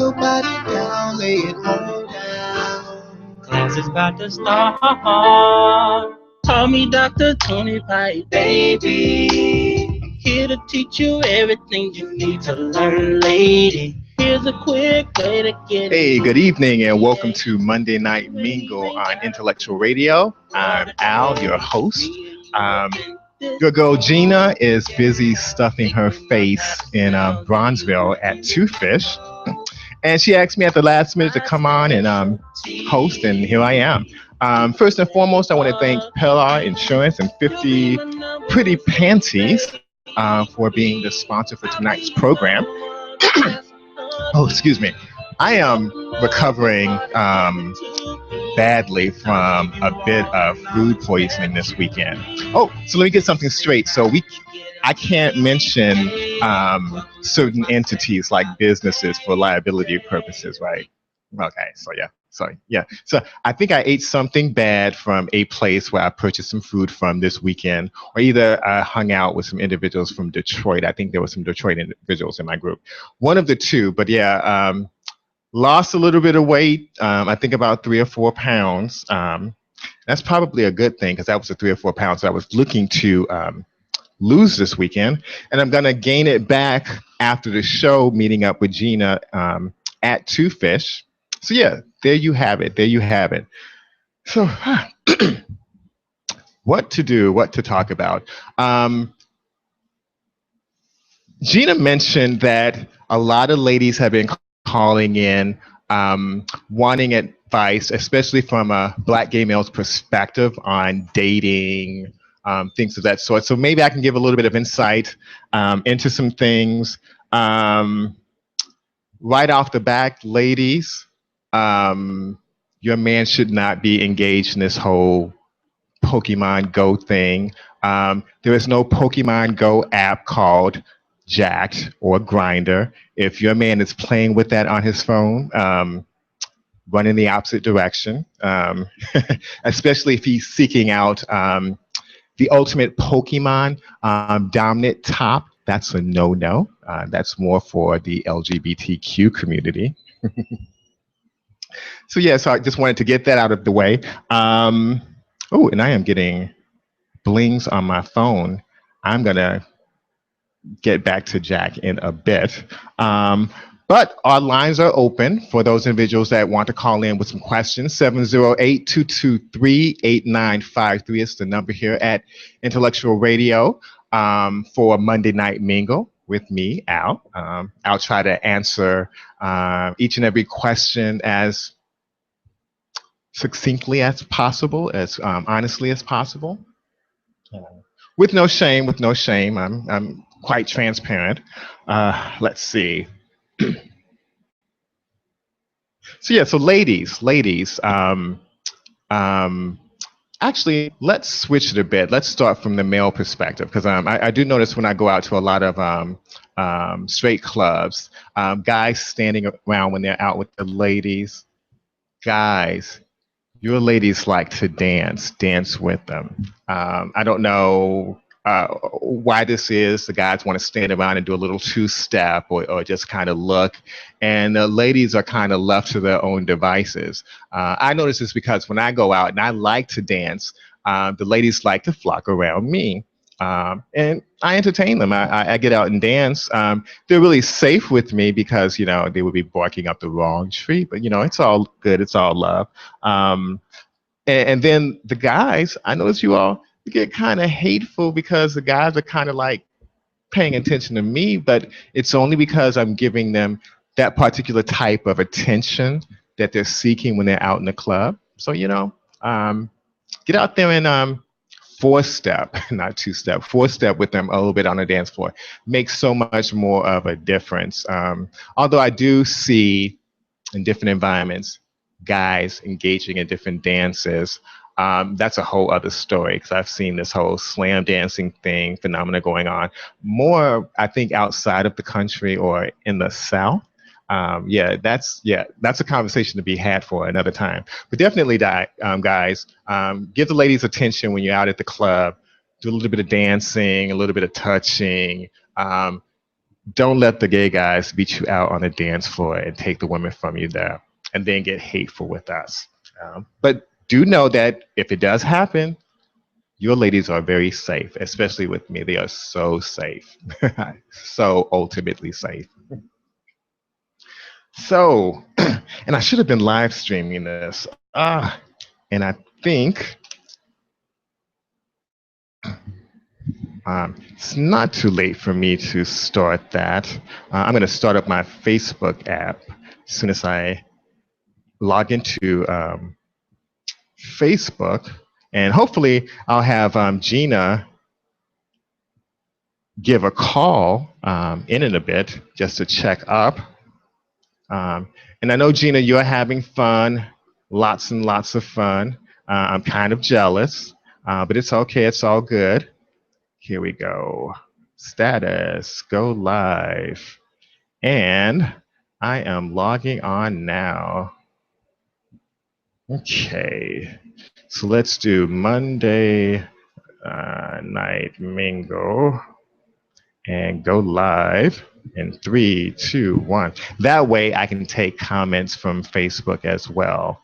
your body down, lay it all down. Class is about to start. Call me Dr. Tony Pipe, baby. I'm here to teach you everything you need to learn, lady. Here's a quick way to get Hey, good evening and welcome to Monday Night Mingle on Intellectual Radio. I'm Al, your host. Your girl Gina is busy stuffing her face in Bronzeville at Two Fish. And she asked me at the last minute to come on and host, and here I am. First and foremost, I want to thank Pellar Insurance and 50 Pretty Panties for being the sponsor for tonight's program. Oh, excuse me. I am recovering badly from a bit of food poisoning this weekend. Oh, so let me get something straight. So I can't mention certain entities like businesses for liability purposes, right? Okay, so yeah. Sorry. Yeah. So I think I ate something bad from a place where I purchased some food from this weekend, or either I hung out with some individuals from Detroit. I think there were some Detroit individuals in my group. One of the two, but yeah, lost a little bit of weight. I think about 3 or 4 pounds. That's probably a good thing because that was the 3 or 4 pounds I was looking to lose this weekend. And I'm going to gain it back after the show, meeting up with Gina at Two Fish. So yeah, there you have it. There you have it. So what to do, what to talk about. Gina mentioned that a lot of ladies have been calling in wanting advice, especially from a Black gay male's perspective on dating, things of that sort. So maybe I can give a little bit of insight into some things. Right off the bat, ladies, your man should not be engaged in this whole Pokemon Go thing. There is no Pokemon Go app called Jacked or Grinder. If your man is playing with that on his phone, run in the opposite direction, especially if he's seeking out the ultimate Pokemon dominant top. That's a no-no. That's more for the LGBTQ community. So yeah, so I just wanted to get that out of the way. Oh, and I am getting blings on my phone. I'm gonna get back to Jack in a bit. But our lines are open for those individuals that want to call in with some questions. 708-223-8953 is the number here at Intellectual Radio for Monday Night Mingle with me, Al. I'll try to answer each and every question as succinctly as possible, as honestly as possible. With no shame, with no shame. I'm quite transparent. Let's see. So yeah, so ladies, actually, let's switch it a bit. Let's start from the male perspective, because I do notice when I go out to a lot of straight clubs, guys standing around when they're out with the ladies. Guys, your ladies like to dance with them. I don't know why this is. The guys want to stand around and do a little two-step or just kind of look, and the ladies are kind of left to their own devices. I notice this because when I go out and I like to dance, the ladies like to flock around me. And I entertain them. I get out and dance. They're really safe with me because, you know, they would be barking up the wrong tree, but, you know, it's all good. It's all love. And then the guys, I notice you all get kind of hateful because the guys are kind of like paying attention to me, but it's only because I'm giving them that particular type of attention that they're seeking when they're out in the club. So, you know, get out there and four-step, not two-step, four-step with them a little bit on the dance floor. Makes so much more of a difference. Although I do see in different environments, guys engaging in different dances. That's a whole other story because I've seen this whole slam dancing phenomena going on more, I think, outside of the country or in the South. That's a conversation to be had for another time. But definitely, guys, give the ladies attention when you're out at the club. Do a little bit of dancing, a little bit of touching. Don't let the gay guys beat you out on the dance floor and take the women from you there and then get hateful with us. But do know that if it does happen, your ladies are very safe, especially with me. They are so safe, so ultimately safe. So, and I should have been live streaming this. And I think it's not too late for me to start that. I'm going to start up my Facebook app as soon as I log into Facebook. And hopefully, I'll have Gina give a call in a bit just to check up. And I know, Gina, you're having fun, lots and lots of fun. I'm kind of jealous, but it's okay. It's all good. Here we go. Status, go live. And I am logging on now. Okay. So let's do Monday night mingle and go live in 3, 2, 1. That way I can take comments from Facebook as well.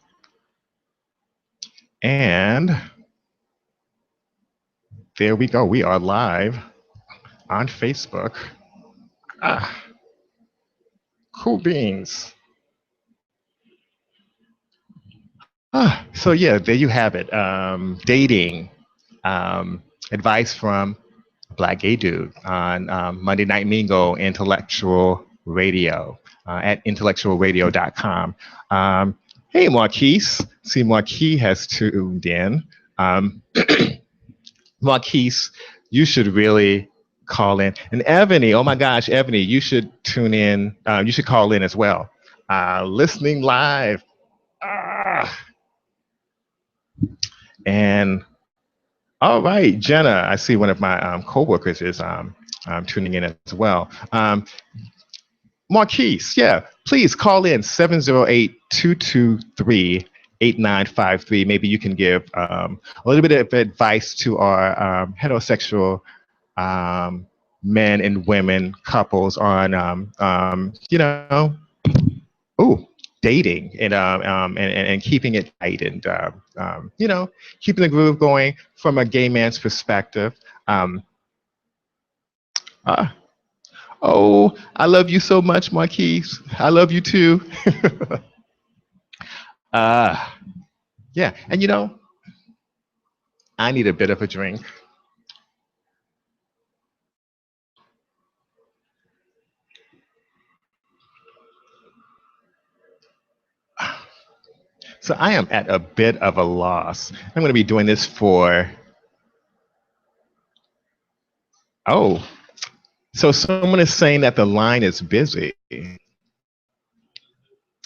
And there we go. We are live on Facebook. Cool beans. So yeah, there you have it. Dating advice from a Black gay dude on Monday Night Mingle Intellectual Radio at IntellectualRadio.com. Hey, Marquise. See, Marquise has tuned in. Marquise, you should really call in. And Ebony, oh my gosh, Ebony, you should tune in. You should call in as well. Listening live. And all right, Jenna, I see one of my coworkers is tuning in as well. Marquise, yeah, please call in 708-223-8953. Maybe you can give a little bit of advice to our heterosexual men and women couples on, dating and keeping it tight and keeping the groove going from a gay man's perspective. Oh, I love you so much, Marquise. I love you too. Yeah, and I need a bit of a drink. So I am at a bit of a loss. I'm going to be doing this for, so someone is saying that the line is busy.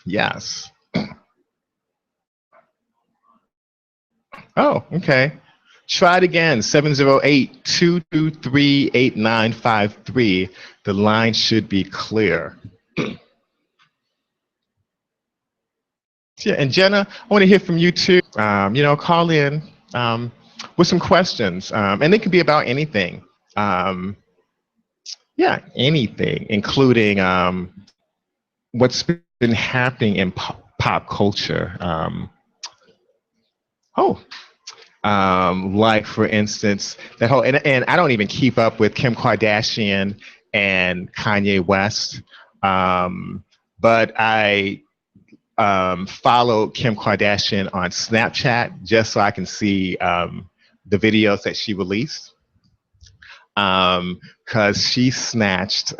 Yes. Oh, okay. Try it again, 708-223-8953. The line should be clear. Yeah, and Jenna, I want to hear from you too. Call in with some questions, and it can be about anything. Anything, including what's been happening in pop culture. Like for instance, that whole and I don't even keep up with Kim Kardashian and Kanye West, but I follow Kim Kardashian on Snapchat just so I can see the videos that she released, because she snatched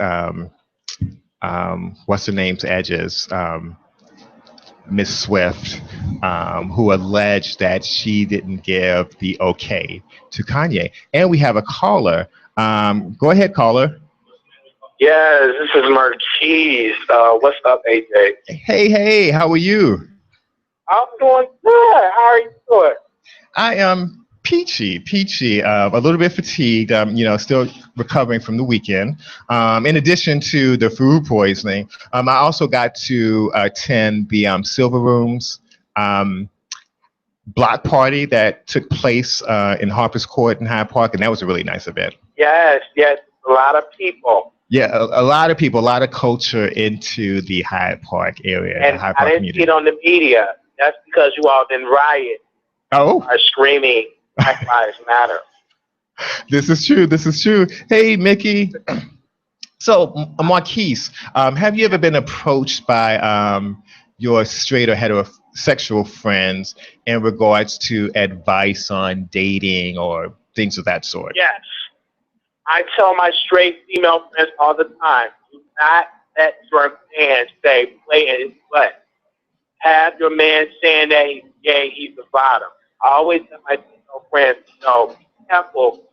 what's her name's edges, Miss Swift, who alleged that she didn't give the okay to Kanye. And we have a caller. Go ahead, caller. Yes, this is Marquise. What's up, AJ? Hey, how are you? I'm doing good. How are you doing? I am peachy, a little bit fatigued, still recovering from the weekend. In addition to the food poisoning, I also got to attend the Silver Rooms block party that took place in Harper's Court in Hyde Park, and that was a really nice event. Yes, a lot of people. Yeah, a lot of people, a lot of culture into the Hyde Park area, the And Hyde I Park didn't see it community. on the media. That's because you all didn't riot Oh, or screaming Black Lives Matter. this is true. This is true. Hey, Mickey. So, Marquise, have you ever been approached by your straight or heterosexual friends in regards to advice on dating or things of that sort? Yes, I tell my straight female friends all the time, do not let your man say play in his butt. Have your man saying that he's gay, he's the bottom. I always tell my female friends, be careful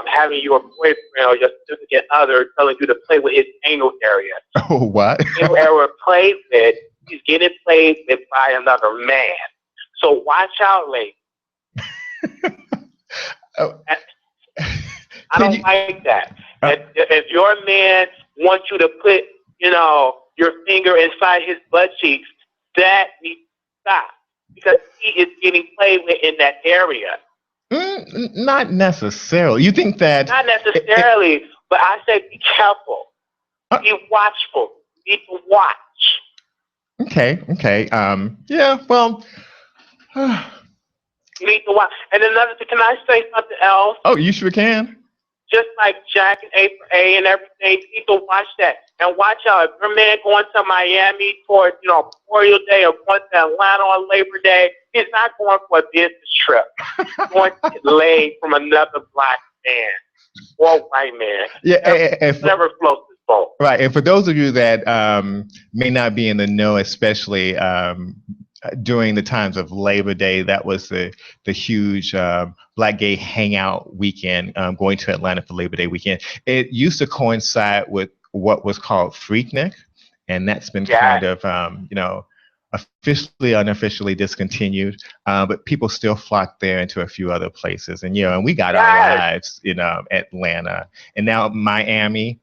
having your boyfriend or your significant other telling you to play with his anal area. Oh, what? Anal area played with, he's getting played with by another man. So watch out, ladies. Oh, I don't like that. If your man wants you to put, your finger inside his butt cheeks, that needs to stop because he is getting played with in that area. Not necessarily. You think that? Not necessarily, but I say be careful, be watchful. You need to watch. Okay, okay. Yeah, well. You need to watch. And another thing, can I say something else? Oh, you sure can. Just like Jack and A for A and everything, you need to watch that. And watch out. If your man going to Miami for, Memorial Day or going to Atlanta on Labor Day, he's not going for a business trip. He's going to get laid from another black man or white man. Yeah, Never floats his boat. Right. And for those of you that may not be in the know, especially during the times of Labor Day, that was the huge Black Gay Hangout weekend, going to Atlanta for Labor Day weekend. It used to coincide with what was called Freaknik, and that's been kind of, officially, unofficially discontinued. But people still flock there into a few other places. And, and we got our lives in Atlanta. And now Miami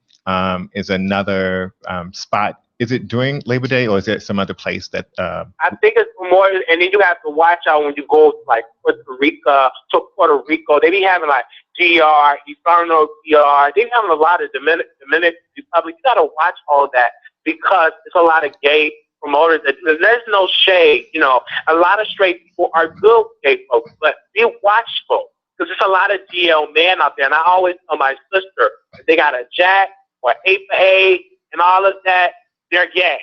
is another spot. Is it during Labor Day or is it some other place that? I think it's more, and then you have to watch out when you go to like Puerto Rico. They be having like DR, Inferno DR. They be having a lot of Dominican Republic. You got to watch all that because there's a lot of gay promoters. There's no shade. A lot of straight people are good gay folks, but be watchful because there's a lot of DL men out there. And I always tell my sister, if they got a Jack or A for A and all of that, they're gay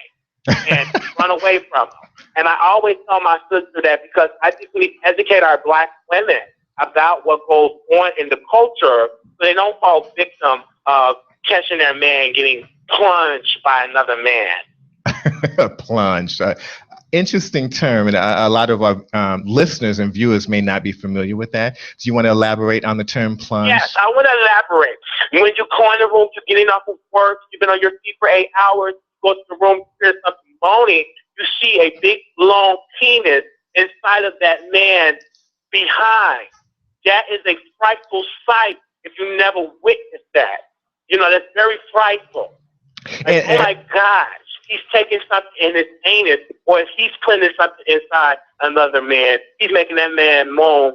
and run away from them. And I always tell my sister that because I think we need to educate our black women about what goes on in the culture so they don't fall victim of catching their man getting plunged by another man. Plunged. Interesting term, and a lot of our listeners and viewers may not be familiar with that. Do you want to elaborate on the term plunge? Yes, I want to elaborate. When you go in the room, you're getting off of work, you've been on your feet for 8 hours, go to the room, hear something moaning, you see a big, long penis inside of that man behind. That is a frightful sight if you never witnessed that. That's very frightful. Like, oh my gosh, he's taking something in his anus, or if he's putting something inside another man, he's making that man moan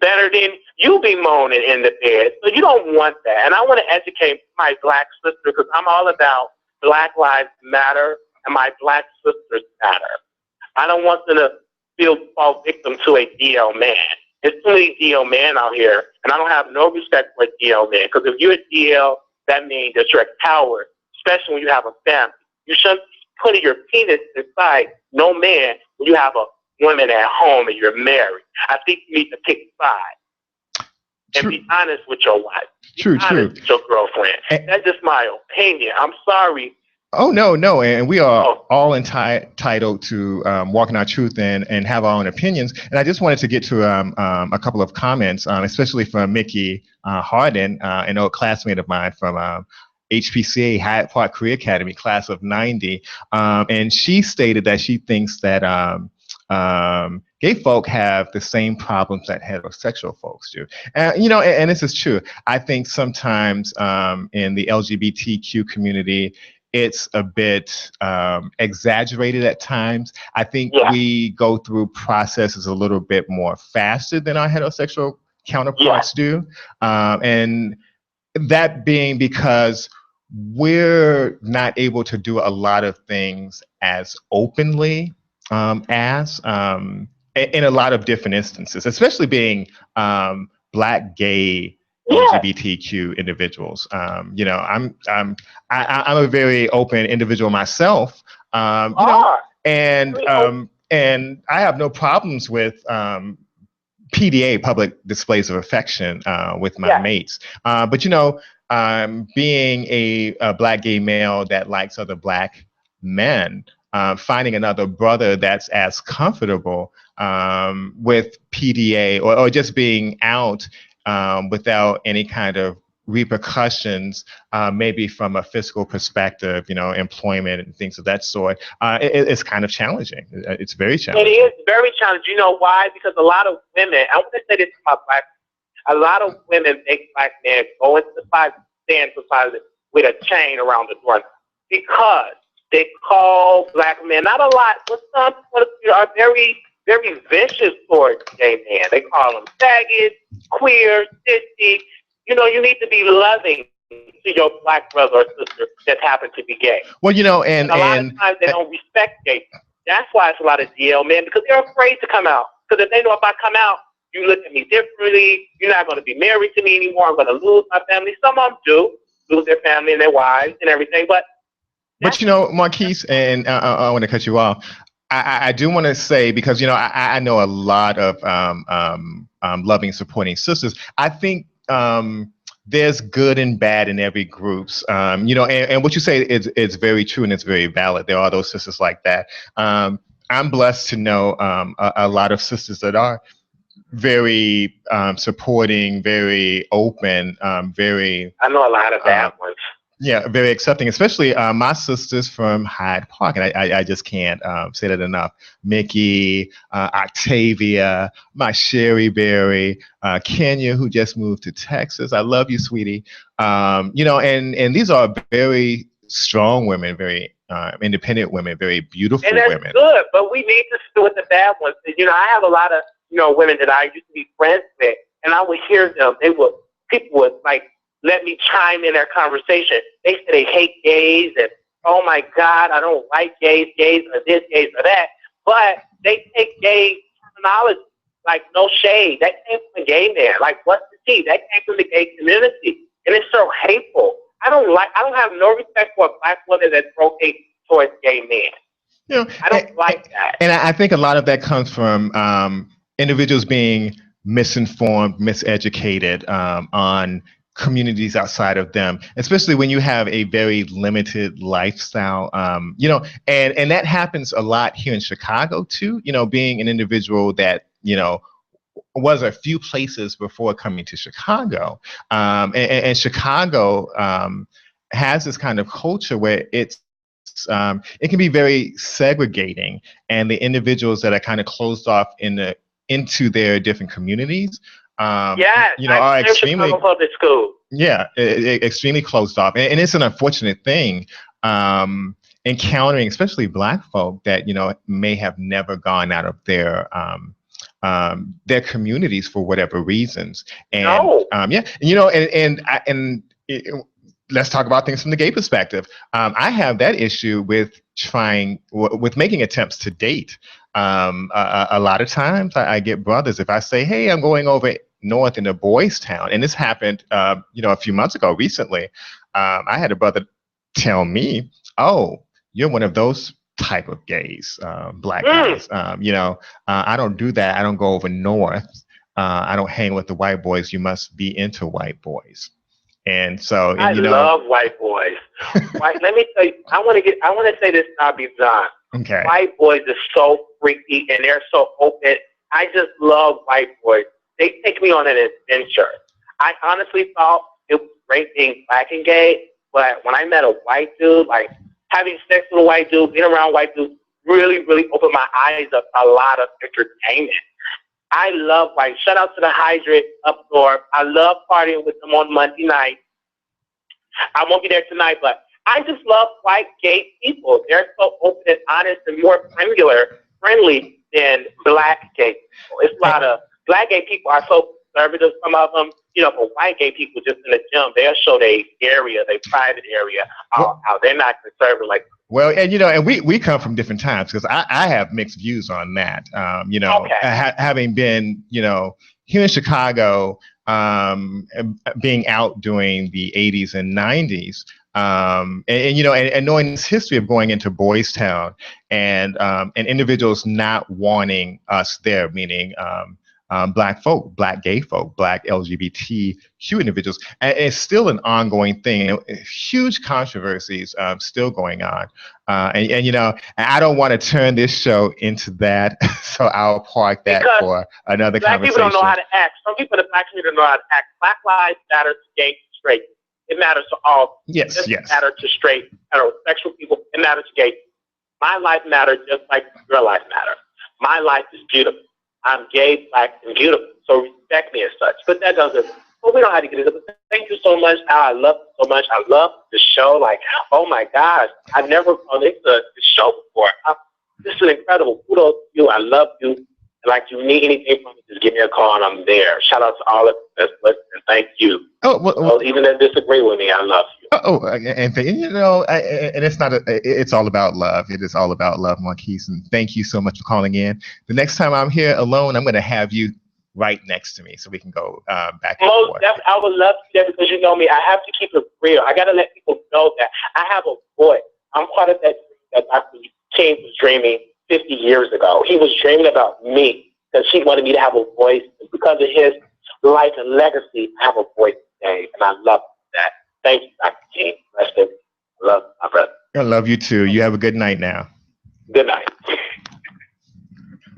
better than you be moaning in the bed. So you don't want that. And I want to educate my black sister because I'm all about Black Lives Matter and my black sisters matter. I don't want them to fall victim to a DL man. There's too many DL men out here, and I don't have no respect for a DL man because if you're a DL, that means that you're a coward, especially when you have a family. You shouldn't put your penis inside no man when you have a woman at home and you're married. I think you need to pick sides and be honest with your wife. Be honest with your girlfriend. That's just my opinion. I'm sorry. Oh, no. And we are all entitled to walk in our truth and have our own opinions. And I just wanted to get to a couple of comments, especially from Mickey Harden, an old classmate of mine from HPCA, Hyde Park Career Academy, class of 90. And she stated that she thinks that gay folk have the same problems that heterosexual folks do. And this is true. I think sometimes in the LGBTQ community, it's a bit exaggerated at times. I think we go through processes a little bit more faster than our heterosexual counterparts do. And that being because we're not able to do a lot of things as openly as in a lot of different instances, especially being Black, gay, Yes, LGBTQ individuals. I'm a very open individual myself. you You know, are. and Very open. and I have no problems with PDA, public displays of affection, with my Yes. mates. But being a Black gay male that likes other Black men, finding another brother that's as comfortable with PDA, or just being out without any kind of repercussions, maybe from a fiscal perspective, employment and things of that sort. It's kind of challenging. It's very It challenging. is very challenging. You know why? Because a lot of women, I want to say this to my Black, a lot of women make Black men go into the closet, stand beside it with a chain around the door because they call Black men, not a lot, but some are very, very vicious towards gay men. They call them faggots, queer, sissy. You need to be loving to your Black brother or sister that happen to be gay. Well, And a lot of times they don't respect gay. That's why it's a lot of DL men, because they're afraid to come out. Because if they know if I come out, you look at me differently. You're not going to be married to me anymore. I'm going to lose my family. Some of them do lose their family and their wives and everything. But Marquise, and I want to cut you off. I do want to say, because I know a lot of loving, supporting sisters. I think there's good and bad in every groups. And what you say is very true, and it's very valid. There are those sisters like that. I'm blessed to know a lot of sisters that are very supporting, very open, very. I know a lot of bad ones. Yeah, very accepting, especially my sisters from Hyde Park, and I just can't say that enough. Mickey, Octavia, my Sherry Berry, Kenya, who just moved to Texas. I love you, sweetie. And these are very strong women, very independent women, very beautiful And that's women. good, but we need to do with the bad ones. I have a lot of women that I used to be friends with, and I would hear them. People would like let me chime in their conversation. They say they hate gays, and oh my God, I don't like gays. Gays are this, gays are that. But they take gay terminology like no shade. That came from a gay man. Like what's the tea? That came from the gay community, and it's so hateful. I don't have no respect for a Black woman that throws hate towards gay men. I don't like that. And I think a lot of that comes from individuals being misinformed, miseducated on communities outside of them, especially when you have a very limited lifestyle, and that happens a lot here in Chicago too, being an individual that, was a few places before coming to Chicago. And Chicago has this kind of culture where it can be very segregating, and the individuals that are kind of closed off into their different communities, Yes, are extremely Chicago public school. Yeah, extremely closed off, and it's an unfortunate thing. Encountering, especially Black folk that may have never gone out of their communities for whatever reasons, and No. Let's talk about things from the gay perspective. I have that issue with making attempts to date. A lot of times I get brothers, if I say, hey, I'm going over north into Boys Town, and this happened, a few months ago recently. I had a brother tell me, oh, you're one of those type of gays, Black guys. I don't do that. I don't go over north. I don't hang with the white boys. You must be into white boys. And so, I love white boys. Let me tell you, I want to say this, and I'll be done. Okay. White boys are so freaky, and they're so open. I just love white boys. They take me on an adventure. I honestly thought it was great being Black and gay, but when I met a white dude, like having sex with a white dude, being around white dudes, really, really opened my eyes up to a lot of entertainment. I love white. Shout out to the Hydrant up north. I love partying with them on Monday night. I won't be there tonight, but I just love white gay people. They're so open and honest and more friendly than Black gay people. It's a lot of Black gay people are so conservative, some of them. For white gay people just in the gym, they'll show their area, their private area, how they're not conservative. Like, well, and we come from different times because I have mixed views on that. Having been, here in Chicago, being out during the 80s and 90s, and knowing this history of going into Boys Town and individuals not wanting us there, meaning Black folk, Black gay folk, Black LGBTQ individuals. And it's still an ongoing thing. Huge controversies still going on. And I don't want to turn this show into that, so I'll park that for another Black conversation. People don't know how to act. Some people in the Black community don't know how to act. Black lives matter to gay, straight. It matters to all. Yes. It matters to straight, heterosexual people. It matters to gay. My life matters just like your life matters. My life is beautiful. I'm gay, Black, and beautiful. So respect me as such. But that doesn't, we don't have to get into it. But thank you so much. I love you so much. I love the show. Like, oh my gosh, I've never on this show before. This is incredible. Kudos to you. I love you. And like, you need anything from me, just give me a call and I'm there. Shout out to all of us listening. Thank you. So even if they disagree with me, I love you. And it's not it's all about love. It is all about love, Marquise. And thank you so much for calling in. The next time I'm here alone, I'm going to have you right next to me so we can go back and forth. I would love to do that because you know me. I have to keep it real. I got to let people know that I have a voice. I'm part of that dream that Dr. King was dreaming 50 years ago. He was dreaming about me because he wanted me to have a voice. And because of his life and legacy, I have a voice today. And I love that. Thank you, Dr. King. Rest in peace. Love my brother. I love you too. You have a good night now. Good night.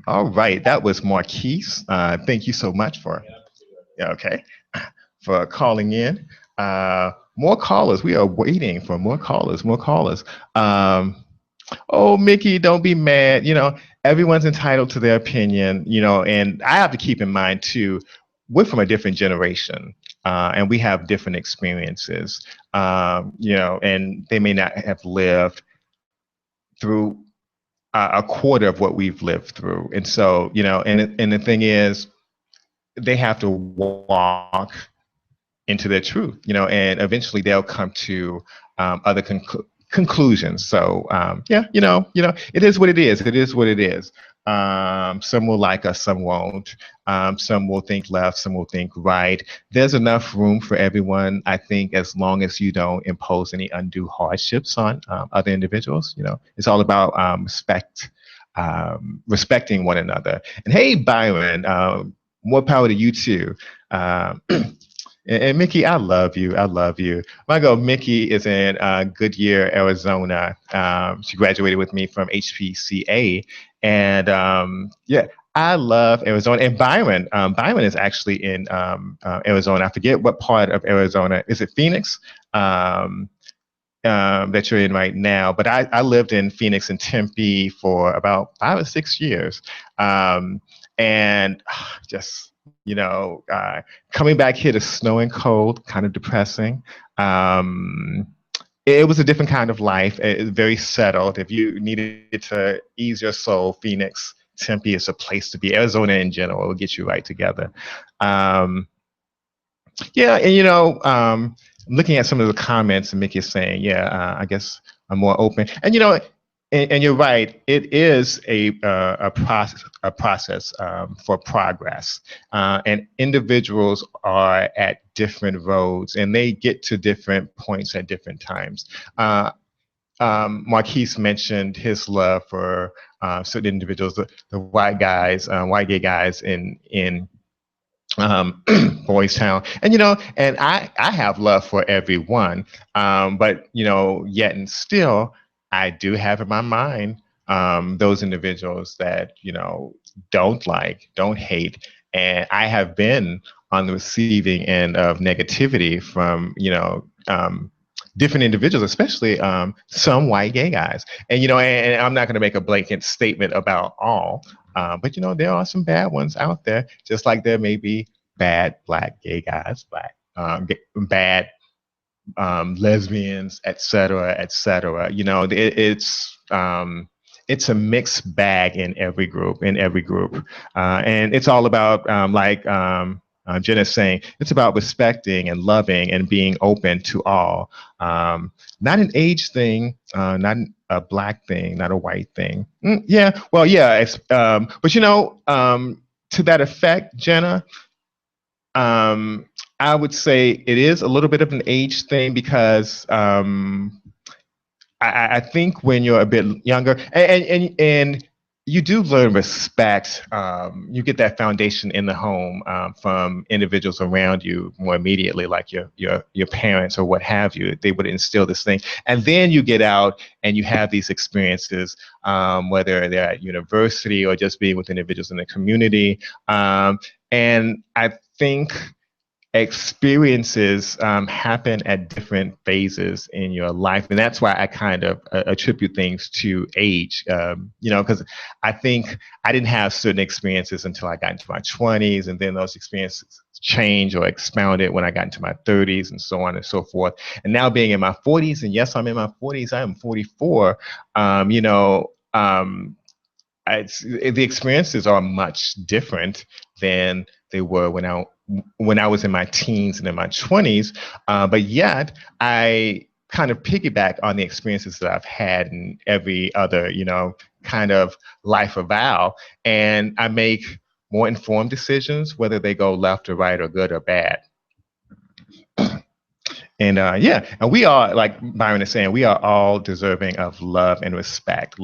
All right. That was Marquise. Thank you so much for calling in. More callers. We are waiting for more callers. Mickey, don't be mad. Everyone's entitled to their opinion, and I have to keep in mind too, we're from a different generation. And we have different experiences, and they may not have lived through a quarter of what we've lived through. And so, and the thing is, they have to walk into their truth, and eventually they'll come to other conclusions. So, it is what it is. It is what it is. Some will like us, some won't. Some will think left, some will think right. There's enough room for everyone, I think, as long as you don't impose any undue hardships on other individuals. It's all about respecting one another. And hey, Byron, more power to you too. And Mickey, I love you. I love you. My girl Mickey is in Goodyear, Arizona. She graduated with me from HPCA. And I love Arizona. And Byron is actually in Arizona. I forget what part of Arizona. Is it Phoenix that you're in right now? But I lived in Phoenix and Tempe for about 5 or 6 years. And just, coming back here to snow and cold, kind of depressing. It was a different kind of life. It was very settled. If you needed to ease your soul, Phoenix, Tempe is a place to be. Arizona in general will get you right together. Looking at some of the comments, and Mickey is saying, I guess I'm more open. And and you're right. It is a process for progress, and individuals are at different roads, and they get to different points at different times. Marquise mentioned his love for certain individuals, the white guys, white gay guys in Boys Town, and and I have love for everyone, but yet and still, I do have in my mind those individuals that don't hate, and I have been on the receiving end of negativity from different individuals, especially some white gay guys. And and I'm not going to make a blanket statement about all, but there are some bad ones out there, just like there may be bad Black gay guys, bad lesbians, etc., etc. It's a mixed bag in every group, and it's all about Jenna's saying it's about respecting and loving and being open to all. Not an age thing, not a black thing, not a white thing. Yeah, well, yeah, but to that effect, Jenna, I would say it is a little bit of an age thing because I think when you're a bit younger, and you do learn respect. You get that foundation in the home from individuals around you more immediately, like your parents or what have you. They would instill this thing, and then you get out and you have these experiences, whether they're at university or just being with individuals in the community. And I think experiences happen at different phases in your life, and that's why I kind of attribute things to age. Because I think I didn't have certain experiences until I got into my 20s, and then those experiences changed or expounded when I got into my 30s, and so on and so forth. And now being in my 40s, and yes, I'm in my 40s. I am 44. The experiences are much different than they were when I was in my teens and in my 20s, but yet I kind of piggyback on the experiences that I've had in every other, kind of life eval, and I make more informed decisions, whether they go left or right or good or bad. And and we are, like Byron is saying, we are all deserving of love and respect.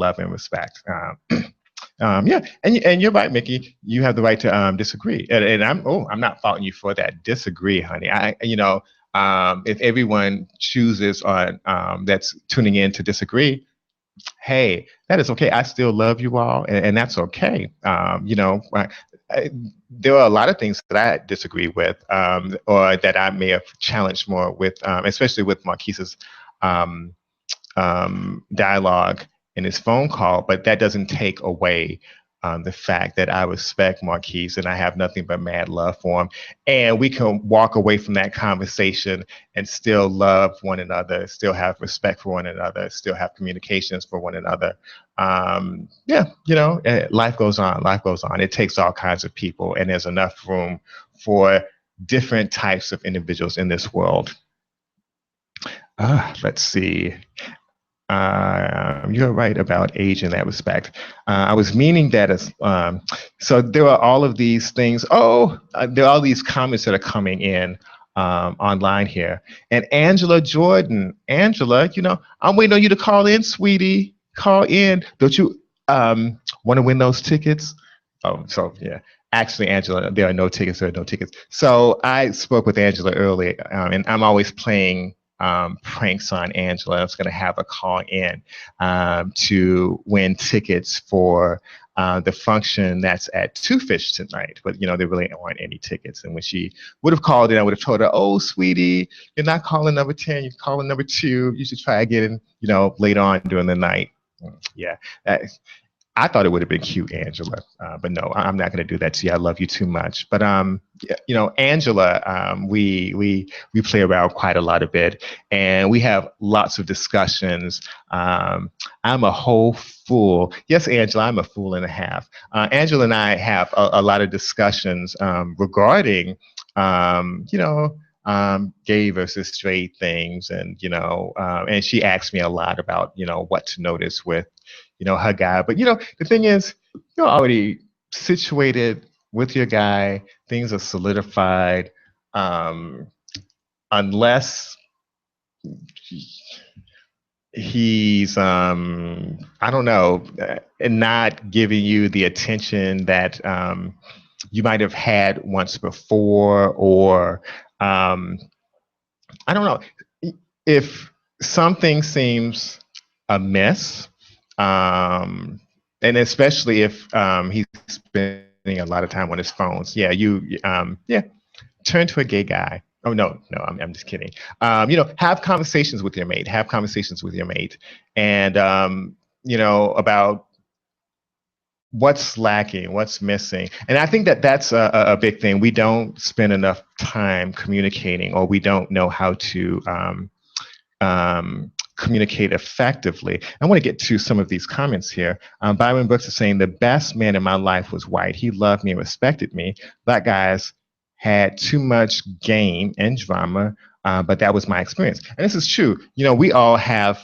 And you're right, Mickey. You have the right to disagree, and I'm not faulting you for that. Disagree, honey. If everyone chooses on that's tuning in to disagree, hey, that is okay. I still love you all, and that's okay. There are a lot of things that I disagree with, or that I may have challenged more with, especially with Marquise's dialogue in his phone call, but that doesn't take away the fact that I respect Marquise and I have nothing but mad love for him. And we can walk away from that conversation and still love one another, still have respect for one another, still have communications for one another. Life goes on. Life goes on. It takes all kinds of people, and there's enough room for different types of individuals in this world. Let's see. You're right about age in that respect. I was meaning that as so there are all of these things. There are all these comments that are coming in online here. And Angela Jordan, Angela, I'm waiting on you to call in, sweetie. Call in. Don't you want to win those tickets? Oh, so yeah. Actually, Angela, there are no tickets. There are no tickets. So I spoke with Angela earlier, and I'm always playing pranks on Angela. I was going to have her call in to win tickets for the function that's at Two Fish tonight. But, there really aren't any tickets. And when she would have called in, I would have told her, oh, sweetie, you're not calling number 10, you're calling number 2. You should try again, later on during the night. Yeah. I thought it would have been cute, Angela, but no, I'm not going to do that to you. I love you too much. But Angela, we play around quite a lot of it, and we have lots of discussions. I'm a whole fool. Yes, Angela, I'm a fool and a half. Angela and I have a lot of discussions regarding, gay versus straight things, and and she asked me a lot about what to notice with her guy. But the thing is, you're already situated with your guy. Things are solidified, unless he's I don't know, not giving you the attention that you might have had once before, or I don't know, if something seems amiss. And especially if he's spending a lot of time on his phones. Yeah, turn to a gay guy. Oh, no, I'm just kidding. Have conversations with your mate. And, about what's lacking, what's missing. And I think that that's a big thing. We don't spend enough time communicating, or we don't know how to communicate effectively. I want to get to some of these comments here. Byron Brooks is saying, the best man in my life was white. He loved me and respected me. Black guys had too much game and drama, but that was my experience. And this is true. We all have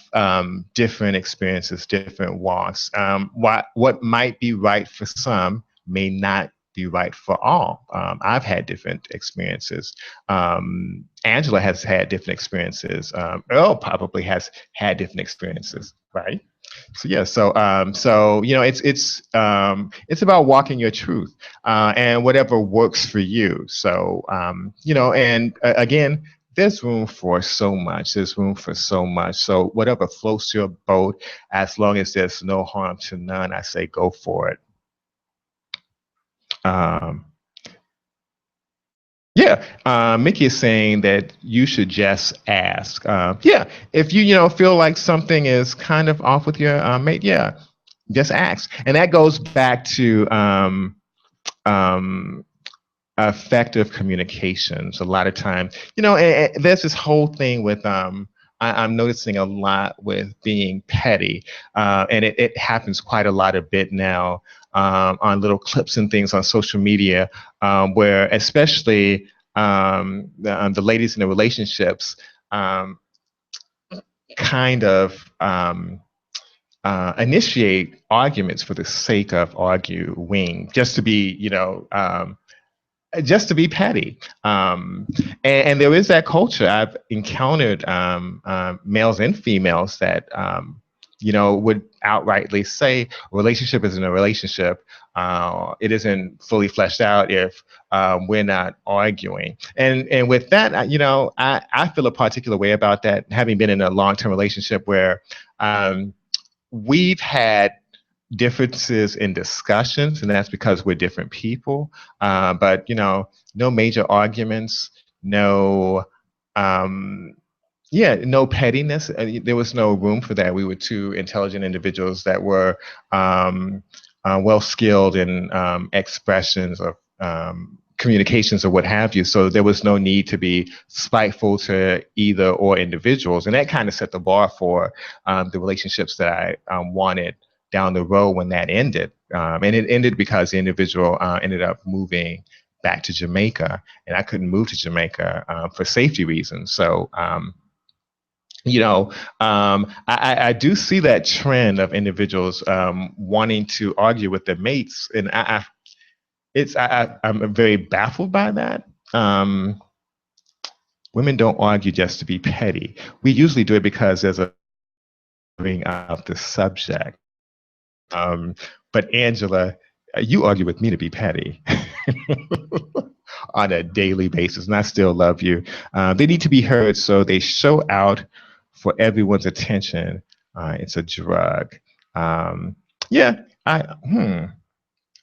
different experiences, different walks. What might be right for some may not be right for all. I've had different experiences. Angela has had different experiences. Earl probably has had different experiences, right? So yeah, so it's about walking your truth, and whatever works for you. So and again, there's room for so much. There's room for so much. So whatever floats your boat, as long as there's no harm to none, I say go for it. Um, Yeah, Mickey is saying that you should just ask. Yeah, if you feel like something is kind of off with your mate, yeah, just ask. And that goes back to um, effective communications. A lot of times, there's this whole thing with I'm noticing a lot with being petty, and it happens quite a bit now on little clips and things on social media, where especially the ladies in the relationships um, kind of initiate arguments for the sake of arguing, just to be petty. And there is that culture. I've encountered males and females that, would outrightly say a relationship isn't a relationship. It isn't fully fleshed out if we're not arguing. And with that, I feel a particular way about that, having been in a long-term relationship where we've had differences in discussions, and that's because we're different people. But no major arguments, no, no pettiness. There was no room for that. We were two intelligent individuals that were well skilled in expressions of communications or what have you. So there was no need to be spiteful to either or individuals, and that kind of set the bar for the relationships that I wanted down the road when that ended. And it ended because the individual ended up moving back to Jamaica, and I couldn't move to Jamaica for safety reasons. So, I do see that trend of individuals wanting to argue with their mates, and I'm very baffled by that. Women don't argue just to be petty. We usually do it because there's a of the subject. But Angela, you argue with me to be petty on a daily basis, and I still love you. They need to be heard, so they show out for everyone's attention. It's a drug. Yeah, and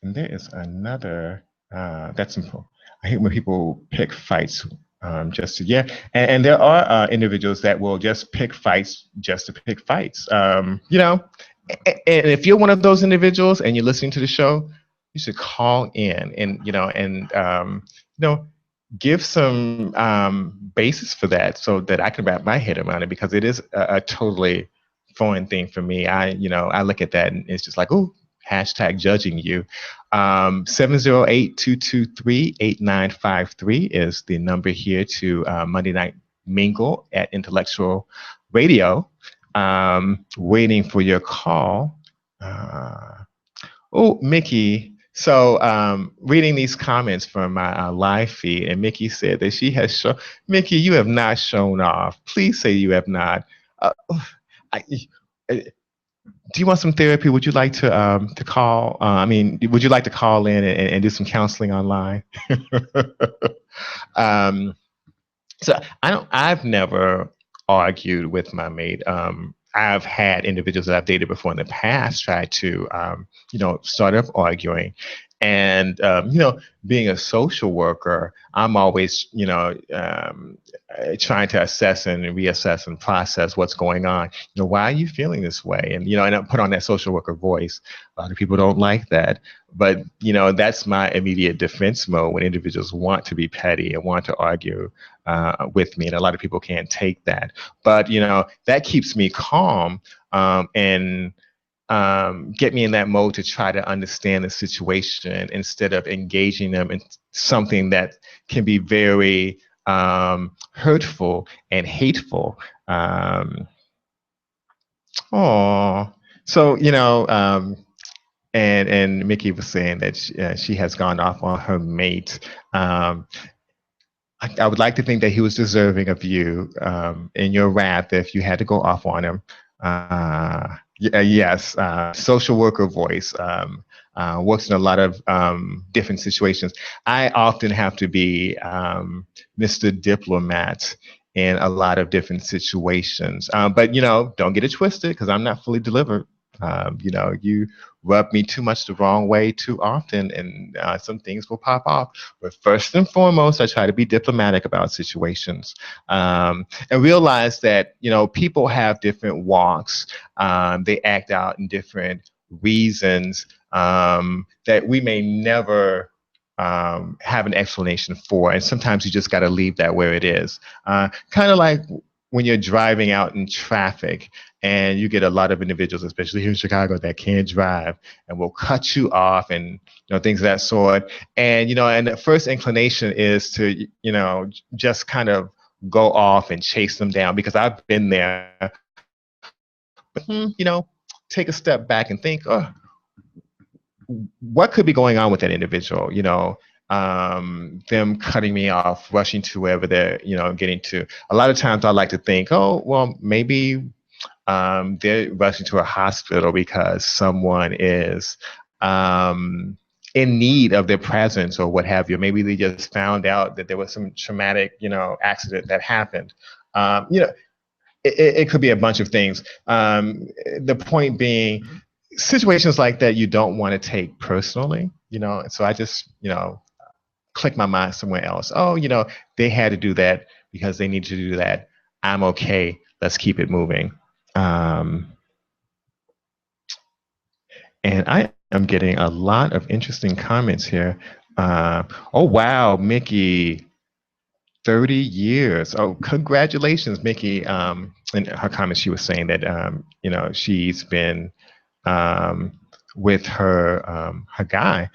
there is another. That's important. I hate when people pick fights and there are individuals that will just pick fights just to pick fights. And if you're one of those individuals and you're listening to the show, you should call in and give some basis for that so that I can wrap my head around it, because it is a totally foreign thing for me. I look at that and it's just like, oh, hashtag judging you. 708-223-8953 is the number here to Monday Night Mingle at Intellectual Radio. Waiting for your call. Mickey. So reading these comments from my live feed, and Mickey said that she has shown. Mickey, you have not shown off. Please say you have not. Do you want some therapy? Would you like to call? Would you like to call in and do some counseling online? So I've never argued with my mate. I've had individuals that I've dated before in the past try to, start up arguing. And, being a social worker, I'm always, trying to assess and reassess and process what's going on. Why are you feeling this way? And, and I put on that social worker voice. A lot of people don't like that. But, that's my immediate defense mode when individuals want to be petty and want to argue with me. And a lot of people can't take that. But, that keeps me calm and get me in that mode to try to understand the situation instead of engaging them in something that can be very hurtful and hateful. Oh, so and Mickey was saying that she has gone off on her mate. I would like to think that he was deserving of you in your wrath if you had to go off on him. Yes, social worker voice works in a lot of different situations. I often have to be Mr. Diplomat in a lot of different situations. But don't get it twisted because I'm not fully delivered. You rub me too much the wrong way too often, and some things will pop off. But first and foremost, I try to be diplomatic about situations and realize that people have different walks. They act out in different reasons that we may never have an explanation for, and sometimes you just got to leave that where it is. Kind of like when you're driving out in traffic and you get a lot of individuals, especially here in Chicago, that can't drive and will cut you off and things of that sort. And and the first inclination is to just kind of go off and chase them down, because I've been there. But take a step back and think, oh, what could be going on with that individual? Them cutting me off, rushing to wherever they're getting to. A lot of times I like to think, oh well, maybe they're rushing to a hospital because someone is in need of their presence or what have you. Maybe they just found out that there was some traumatic accident that happened. It could be a bunch of things. The point being, situations like that you don't want to take personally, so I just click my mind somewhere else. Oh, they had to do that because they need to do that. I'm okay, let's keep it moving. And I am getting a lot of interesting comments here. Oh wow, Mickey, 30 years. Oh, congratulations, Mickey. In her comments, she was saying that she's been with her guy.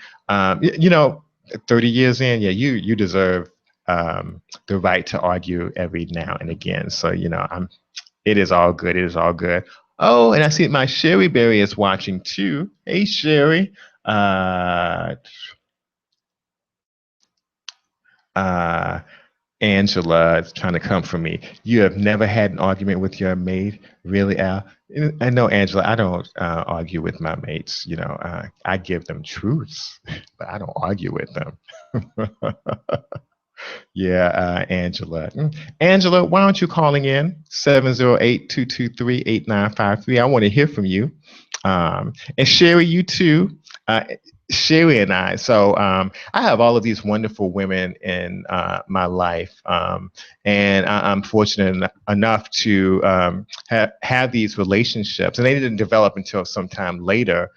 30 years in, yeah, you deserve the right to argue every now and again. So it is all good. It is all good. Oh, and I see my Sherry Berry is watching too. Hey, Sherry. Angela is trying to come for me. You have never had an argument with your mate, really, Al? I know, Angela. I don't argue with my mates. I give them truths, but I don't argue with them. Yeah, Angela. Angela, why aren't you calling in 708-223-8953? I want to hear from you. And Sherry, you too. Sherry and I. So I have all of these wonderful women in my life, and I'm fortunate enough to have these relationships, and they didn't develop until sometime later.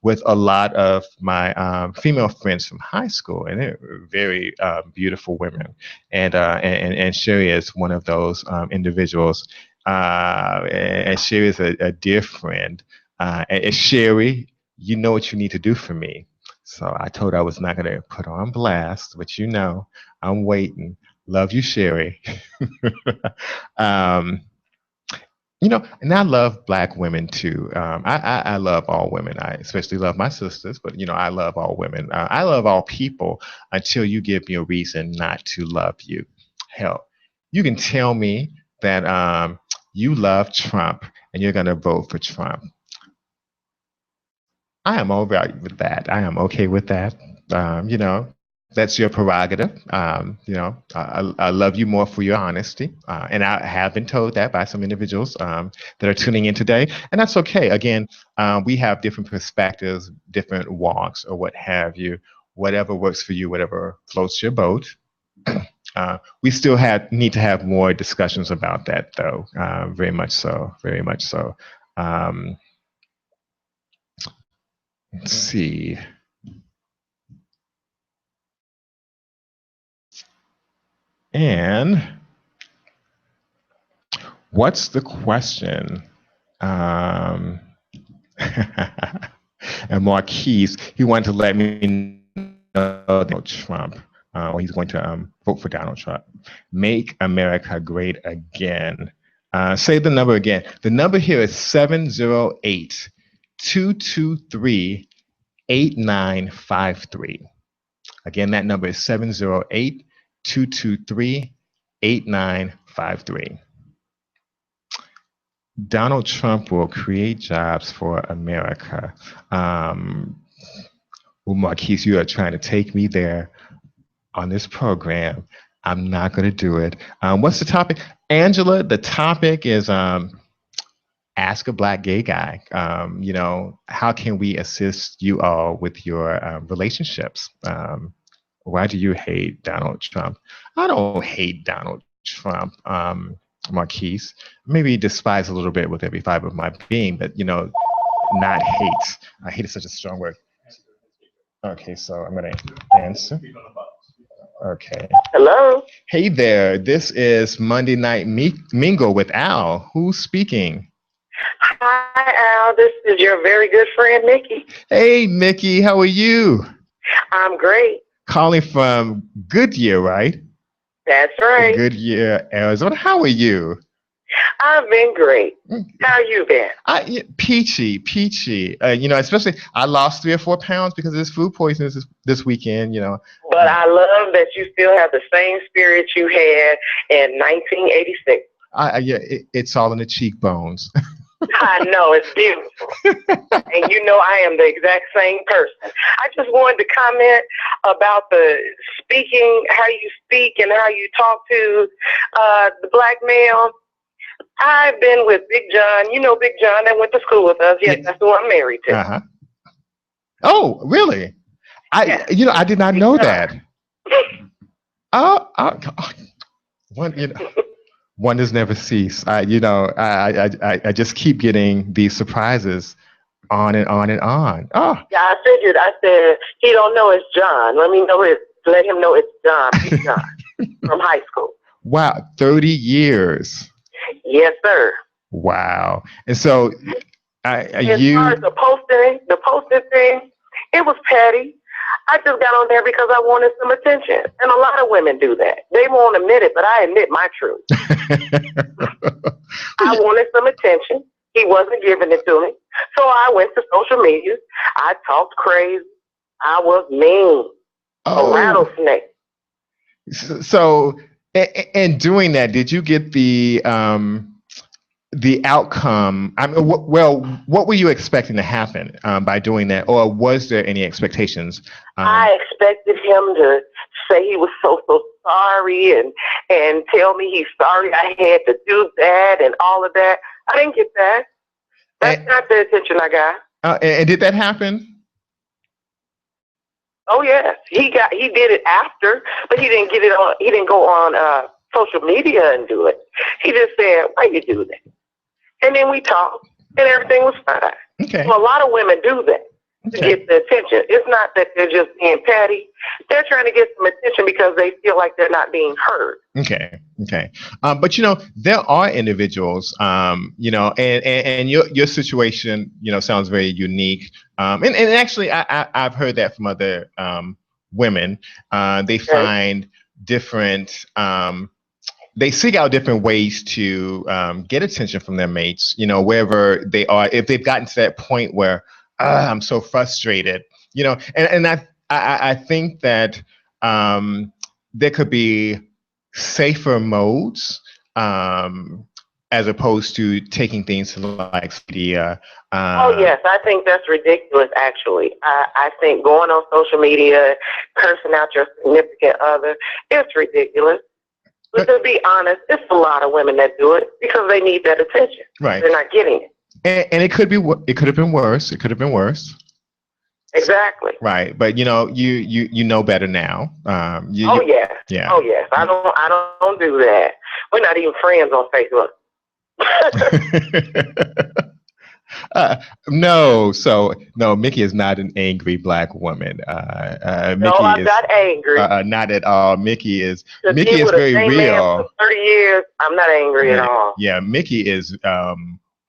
With a lot of my female friends from high school, and they're very beautiful women. And Sherry is one of those individuals. And Sherry is a dear friend. And Sherry, you know what you need to do for me. So I told her I was not going to put her on blast, but I'm waiting. Love you, Sherry. And I love Black women too. I love all women. I especially love my sisters, but I love all women. I love all people until you give me a reason not to love you. Hell, you can tell me that you love Trump and you're going to vote for Trump. I am all right with that. I am okay with that. That's your prerogative. I love you more for your honesty. And I have been told that by some individuals that are tuning in today. And that's okay. Again, we have different perspectives, different walks, or what have you. Whatever works for you, whatever floats your boat. We still need to have more discussions about that, though. Very much so. Very much so. Let's see. And what's the question? And Marquise, he wanted to let me know Donald Trump, or he's going to vote for Donald Trump. Make America great again. Say the number again. The number here is 708-223-8953. Again, that number is 708-223-8953. Donald Trump will create jobs for America. Well, Marquise, you are trying to take me there on this program. I'm not going to do it. What's the topic? Angela, the topic is ask a Black gay guy. How can we assist you all with your relationships? Why do you hate Donald Trump? I don't hate Donald Trump. Marquise, maybe despise a little bit with every fiber of my being, but not hate. Hate is such a strong word. Okay, so I'm gonna answer. Okay. Hello. Hey there. This is Monday Night Mingle with Al. Who's speaking? Hi, Al. This is your very good friend, Mickey. Hey, Mickey. How are you? I'm great. Calling from Goodyear, right? That's right. Goodyear, Arizona. How are you? I've been great. How you been? Peachy. Especially I lost 3 or 4 pounds because of this food poisoning this weekend. But I love that you still have the same spirit you had in 1986. It's all in the cheekbones. I know, it's beautiful. And I am the exact same person. I just wanted to comment about the speaking, how you speak and how you talk to the Black male. I've been with Big John. Big John that went to school with us. Yes, that's who I'm married to. Uh-huh. Oh, really? I did not know that. One does never cease. I just keep getting these surprises on and on and on. Oh. Yeah, I said, he don't know it's John. Let him know it's John, Big John, from high school. Wow, 30 years. Yes, sir. Wow. And so, as far as the posting thing, it was petty. I just got on there because I wanted some attention. And a lot of women do that. They won't admit it, but I admit my truth. I wanted some attention. He wasn't giving it to me. So I went to social media. I talked crazy. I was mean. A rattlesnake. So, in doing that, did you get the outcome? What were you expecting to happen by doing that, or was there any expectations? I expected him to say he was so sorry and tell me he's sorry I had to do that and all of that. I didn't get that. That's not the attention I got. And did that happen? Oh yes, he did it after, but he didn't get it on. He didn't go on social media and do it. He just said, "Why you do that?" And then we talked, and everything was fine. Okay. So a lot of women do that to get the attention. It's not that they're just being petty. They're trying to get some attention because they feel like they're not being heard. Okay. But there are individuals, and your situation, sounds very unique. And actually, I've heard that from other women. They find different. They seek out different ways to get attention from their mates, wherever they are. If they've gotten to that point where I'm so frustrated, and I think that there could be safer modes as opposed to taking things to like media. Oh yes, I think that's ridiculous. Actually, I think going on social media, cursing out your significant other, it's ridiculous. But to be honest, it's a lot of women that do it because they need that attention. Right. They're not getting it. And it could have been worse. It could have been worse. Exactly. Right. But you know better now. Oh yes. Yeah. Oh yes. I don't do that. We're not even friends on Facebook. No, Mickey is not an angry Black woman. Mickey no, I'm not angry. Not at all. Mickey is very real. For 30 years, I'm not angry at all. Yeah, Mickey is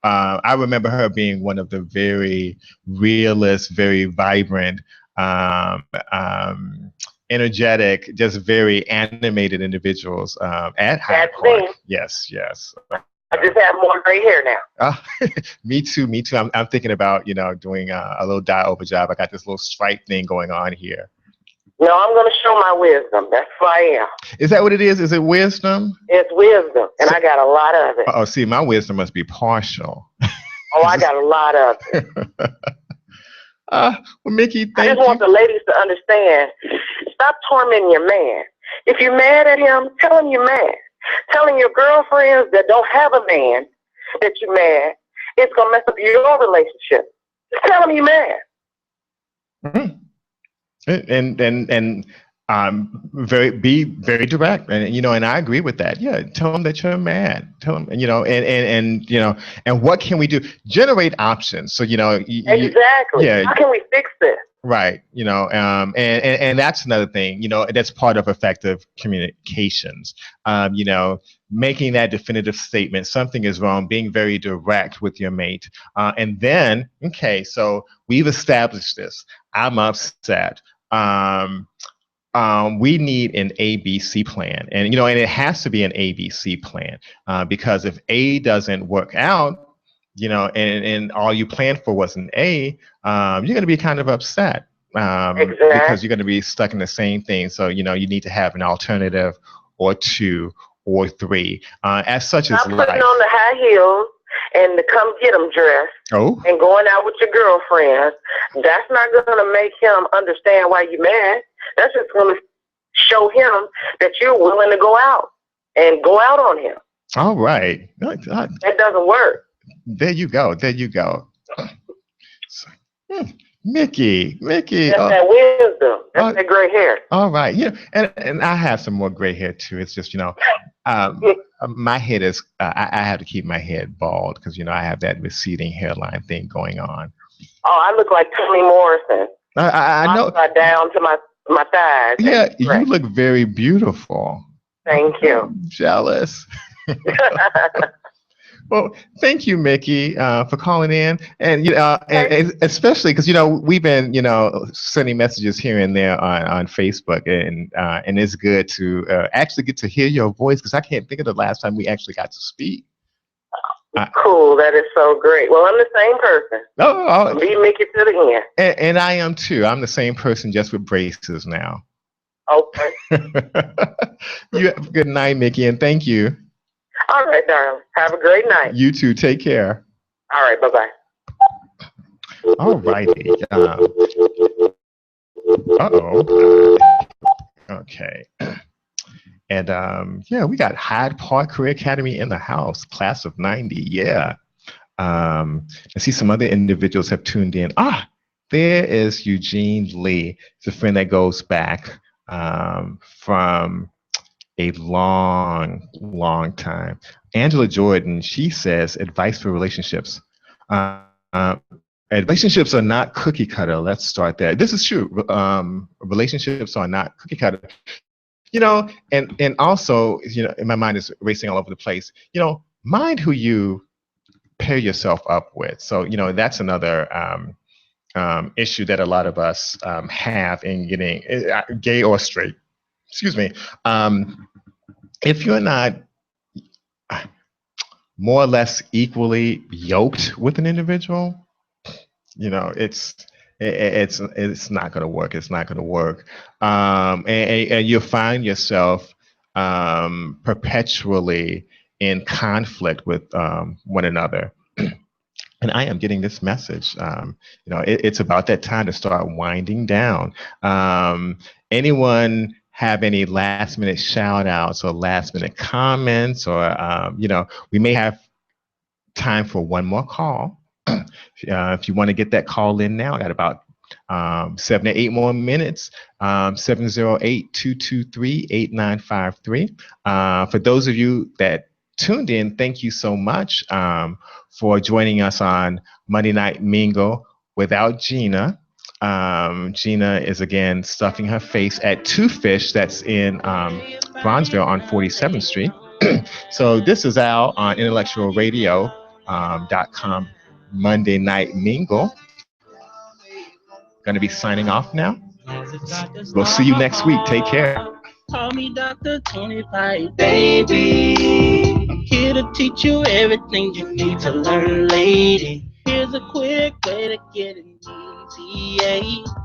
I remember her being one of the very realist, very vibrant, um, um, energetic, just very animated individuals at Hyde That's Park. me. Yes, yes. I just have more gray hair now. Uh, me too, me too. I'm thinking about, doing a little dye-over job. I got this little stripe thing going on here. No, I'm going to show my wisdom. That's who I am. Is that what it is? Is it wisdom? It's wisdom, and I got a lot of it. Oh, see, my wisdom must be partial. Oh, I got a lot of it. Well, Mickey, I thank just want you. the ladies to understand, stop tormenting your man. If you're mad at him, tell him you're mad. Telling your girlfriends that don't have a man that you're mad, it's going to mess up your relationship. Just tell them you're mad. Mhm. And be very direct, and I agree with that. Yeah, tell them that you're mad. Tell them, and what can we do? Generate options. So Exactly. yeah. How can we fix this? Right, and that's another thing, that's part of effective communications. Making that definitive statement, something is wrong, being very direct with your mate. And then, okay, so we've established this. I'm upset. We need an ABC plan, and it has to be an ABC plan, because if A doesn't work out, and all you planned for was an A, you're going to be kind of upset, Exactly. because you're going to be stuck in the same thing. So, you need to have an alternative or two or three, as such as Stop life. putting on the high heels and the come get 'em dress Oh, and going out with your girlfriends. That's not going to make him understand why you're mad. That's just going to show him that you're willing to go out and go out on him. all right. That doesn't work. There you go. There you go. So, Mickey. That's that wisdom. That's that gray hair. All right. Yeah. And I have some more gray hair too. It's just, my head is, I have to keep my head bald because, I have that receding hairline thing going on. Oh, I look like Toni Morrison. I know. Upside down to my thighs. Yeah. You look very beautiful. Thank you. I'm jealous. Well, thank you, Mickey, for calling in, and and especially because we've been sending messages here and there on Facebook, and it's good to actually get to hear your voice because I can't think of the last time we actually got to speak. Cool, that is so great. Well, I'm the same person. Oh, Be Mickey to the end. and I am too. I'm the same person, just with braces now. Okay. You have a good night, Mickey, and thank you. All right, darling. Have a great night. You too. Take care. All right. Bye-bye. All righty. Uh-oh. Okay. And yeah, we got Hyde Park Career Academy in the house, class of 90. Yeah. I see some other individuals have tuned in. There is Eugene Lee. It's a friend that goes back from a long time. Angela Jordan, she says, advice for relationships. Relationships are not cookie cutter. Let's start there. This is true. Relationships are not cookie cutter. And also, my mind is racing all over the place. Mind who you pair yourself up with. So, that's another issue that a lot of us have in getting gay or straight. Excuse me. If you're not more or less equally yoked with an individual, it's not going to work. It's not going to work. And you'll find yourself perpetually in conflict with one another. And I am getting this message. It's about that time to start winding down. Anyone have any last minute shout outs or last minute comments, or we may have time for one more call. If you want to get that call in now, I got about 7 to 8 more minutes. 708-223-8953. For those of you that tuned in, thank you so much for joining us on Monday Night Mingle without Gina. Gina is again stuffing her face at Two Fish, that's in Bronzeville on 47th Street. So this is Al on Intellectual Radio. .com Monday Night Mingle. Going to be signing off now. We'll see you next week. Take care. Call me Dr. 25, baby. I'm here to teach you everything you need to learn, lady. Here's a quick way to get an ETA.